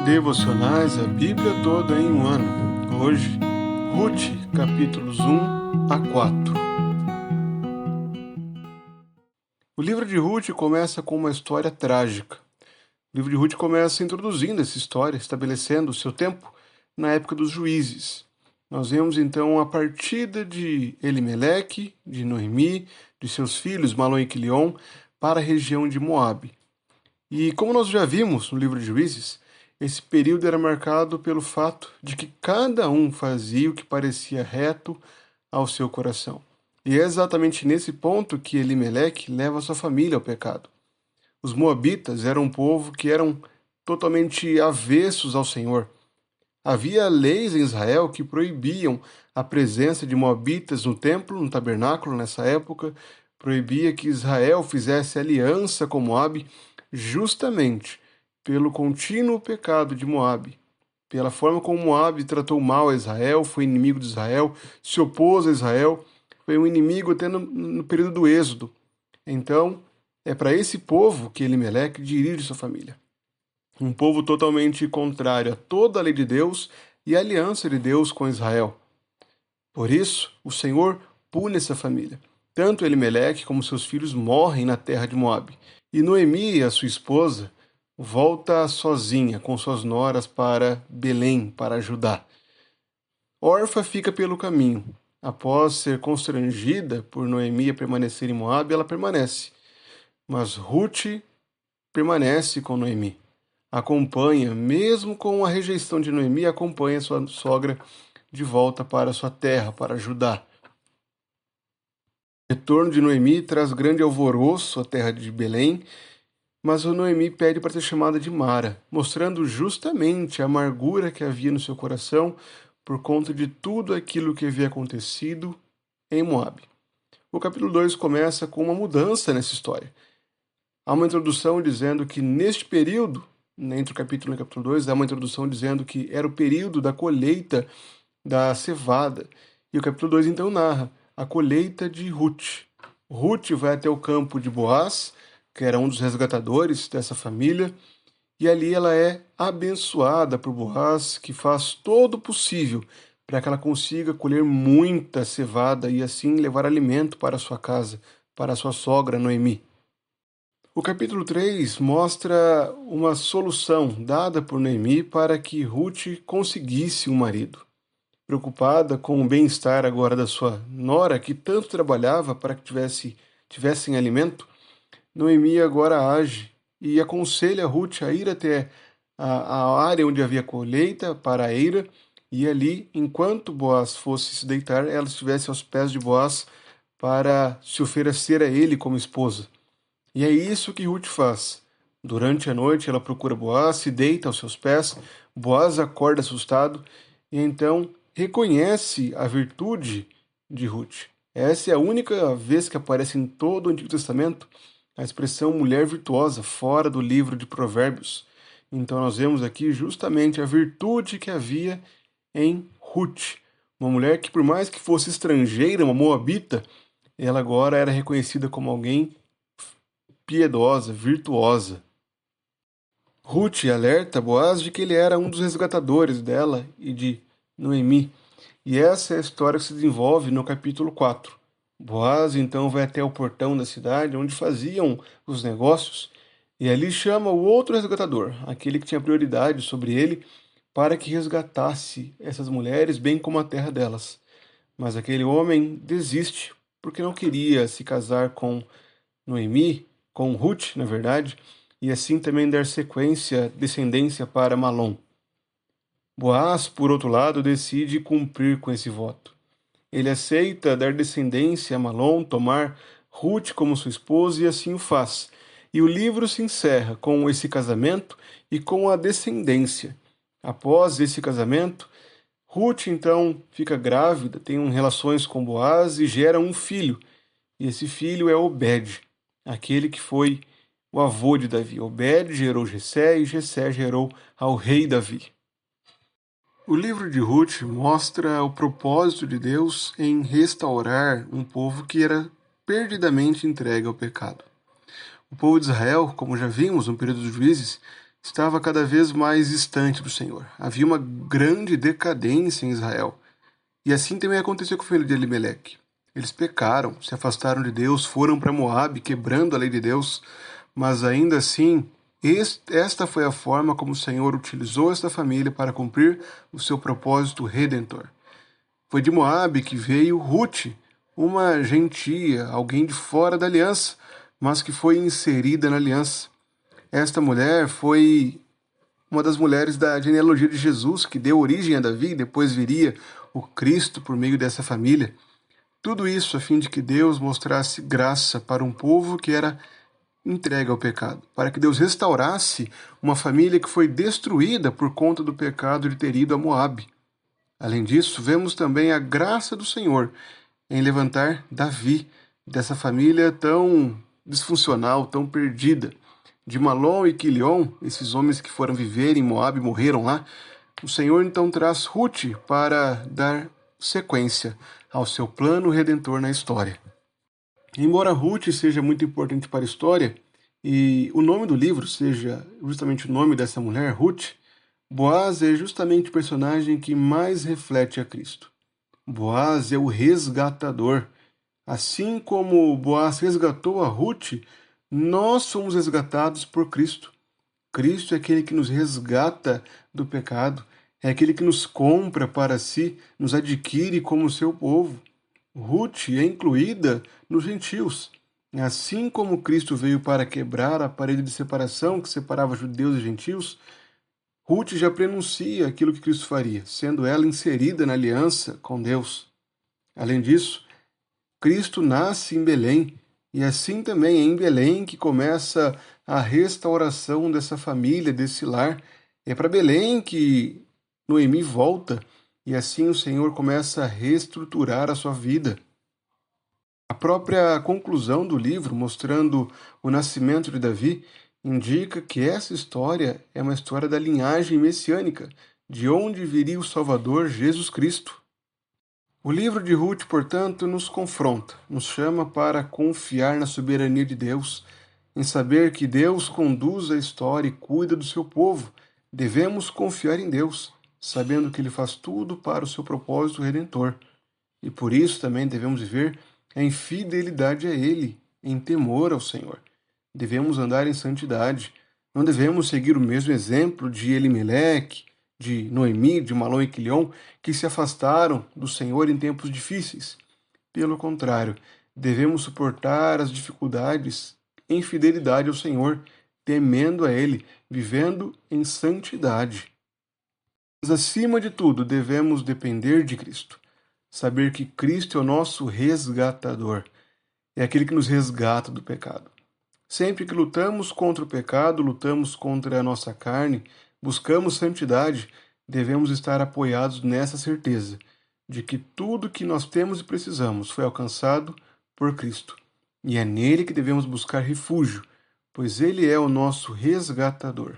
Devocionais, a Bíblia toda em um ano. Hoje, Ruth, capítulos 1 a 4. O livro de Ruth começa com uma história trágica. O livro de Ruth começa introduzindo essa história, estabelecendo o seu tempo na época dos juízes. Nós vemos então a partida de Elimeleque, de Noemi, de seus filhos Malom e Quilion, para a região de Moabe. E como nós já vimos no livro de Juízes, esse período era marcado pelo fato de que cada um fazia o que parecia reto ao seu coração. E é exatamente nesse ponto que Elimeleque leva sua família ao pecado. Os moabitas eram um povo que eram totalmente avessos ao Senhor. Havia leis em Israel que proibiam a presença de moabitas no templo, no tabernáculo nessa época, proibia que Israel fizesse aliança com Moabe, justamente pelo contínuo pecado de Moabe, pela forma como Moabe tratou mal a Israel, foi inimigo de Israel, se opôs a Israel, foi um inimigo até no período do Êxodo. Então, é para esse povo que Elimeleque dirige sua família. Um povo totalmente contrário a toda a lei de Deus e a aliança de Deus com Israel. Por isso, o Senhor pune essa família. Tanto Elimeleque como seus filhos morrem na terra de Moabe. E Noemi, a sua esposa, volta sozinha com suas noras para Belém, para Judá. Orfa fica pelo caminho. Após ser constrangida por Noemi a permanecer em Moabe, ela permanece. Mas Ruth permanece com Noemi. Acompanha, mesmo com a rejeição de Noemi, acompanha sua sogra de volta para sua terra, para Judá. O retorno de Noemi traz grande alvoroço à terra de Belém, mas o Noemi pede para ser chamada de Mara, mostrando justamente a amargura que havia no seu coração por conta de tudo aquilo que havia acontecido em Moabe. O capítulo 2 começa com uma mudança nessa história. Há uma introdução dizendo que neste período, entre o capítulo 1 e o capítulo 2, há uma introdução dizendo que era o período da colheita da cevada. E o capítulo 2 então narra a colheita de Ruth. Ruth vai até o campo de Boaz, que era um dos resgatadores dessa família, e ali ela é abençoada por Boaz, que faz todo o possível para que ela consiga colher muita cevada e assim levar alimento para a sua casa, para a sua sogra Noemi. O capítulo 3 mostra uma solução dada por Noemi para que Ruth conseguisse um marido. Preocupada com o bem-estar agora da sua nora, que tanto trabalhava para que tivessem alimento, Noemi agora age e aconselha Ruth a ir até a área onde havia colheita para a eira, e ali, enquanto Boaz fosse se deitar, ela estivesse aos pés de Boaz para se oferecer a ele como esposa. E é isso que Ruth faz. Durante a noite ela procura Boaz, se deita aos seus pés, Boaz acorda assustado e então reconhece a virtude de Ruth. Essa é a única vez que aparece em todo o Antigo Testamento a expressão mulher virtuosa fora do livro de Provérbios. Então nós vemos aqui justamente a virtude que havia em Ruth, uma mulher que, por mais que fosse estrangeira, uma moabita, ela agora era reconhecida como alguém piedosa, virtuosa. Ruth alerta Boaz de que ele era um dos resgatadores dela e de Noemi. E essa é a história que se desenvolve no capítulo 4. Boaz então vai até o portão da cidade onde faziam os negócios e ali chama o outro resgatador, aquele que tinha prioridade sobre ele, para que resgatasse essas mulheres bem como a terra delas. Mas aquele homem desiste porque não queria se casar com Noemi, com Ruth, na verdade, e assim também dar descendência para Malom. Boaz, por outro lado, decide cumprir com esse voto. Ele aceita dar descendência a Malom, tomar Ruth como sua esposa e assim o faz. E o livro se encerra com esse casamento e com a descendência. Após esse casamento, Ruth então fica grávida, tem relações com Boaz e gera um filho. E esse filho é Obed, aquele que foi o avô de Davi. Obed gerou Jessé e Jessé gerou ao rei Davi. O livro de Ruth mostra o propósito de Deus em restaurar um povo que era perdidamente entregue ao pecado. O povo de Israel, como já vimos no período dos juízes, estava cada vez mais distante do Senhor. Havia uma grande decadência em Israel. E assim também aconteceu com o filho de Elimeleque. Eles pecaram, se afastaram de Deus, foram para Moabe, quebrando a lei de Deus, mas ainda assim, esta foi a forma como o Senhor utilizou esta família para cumprir o seu propósito redentor. Foi de Moabe que veio Ruth, uma gentia, alguém de fora da aliança, mas que foi inserida na aliança. Esta mulher foi uma das mulheres da genealogia de Jesus, que deu origem a Davi, e depois viria o Cristo por meio dessa família. Tudo isso a fim de que Deus mostrasse graça para um povo que era entregue ao pecado, para que Deus restaurasse uma família que foi destruída por conta do pecado de ter ido a Moabe. Além disso, vemos também a graça do Senhor em levantar Davi, dessa família tão disfuncional, tão perdida. De Malom e Quilion, esses homens que foram viver em Moabe morreram lá, o Senhor então traz Ruth para dar sequência ao seu plano redentor na história. Embora Ruth seja muito importante para a história, e o nome do livro seja justamente o nome dessa mulher, Ruth, Boaz é justamente o personagem que mais reflete a Cristo. Boaz é o resgatador. Assim como Boaz resgatou a Ruth, nós somos resgatados por Cristo. Cristo é aquele que nos resgata do pecado, é aquele que nos compra para si, nos adquire como seu povo. Ruth é incluída nos gentios. Assim como Cristo veio para quebrar a parede de separação que separava judeus e gentios, Ruth já prenuncia aquilo que Cristo faria, sendo ela inserida na aliança com Deus. Além disso, Cristo nasce em Belém, e assim também é em Belém que começa a restauração dessa família, desse lar. É para Belém que Noemi volta, e assim o Senhor começa a reestruturar a sua vida. A própria conclusão do livro, mostrando o nascimento de Davi, indica que essa história é uma história da linhagem messiânica, de onde viria o Salvador Jesus Cristo. O livro de Ruth, portanto, nos confronta, nos chama para confiar na soberania de Deus, em saber que Deus conduz a história e cuida do seu povo. Devemos confiar em Deus, sabendo que Ele faz tudo para o seu propósito redentor. E por isso também devemos viver em fidelidade a Ele, em temor ao Senhor. Devemos andar em santidade. Não devemos seguir o mesmo exemplo de Elimeleque, de Noemi, de Malom e Quilion, que se afastaram do Senhor em tempos difíceis. Pelo contrário, devemos suportar as dificuldades em fidelidade ao Senhor, temendo a Ele, vivendo em santidade. Mas, acima de tudo, devemos depender de Cristo. Saber que Cristo é o nosso resgatador. É aquele que nos resgata do pecado. Sempre que lutamos contra o pecado, lutamos contra a nossa carne, buscamos santidade, devemos estar apoiados nessa certeza de que tudo que nós temos e precisamos foi alcançado por Cristo. E é nele que devemos buscar refúgio, pois ele é o nosso resgatador.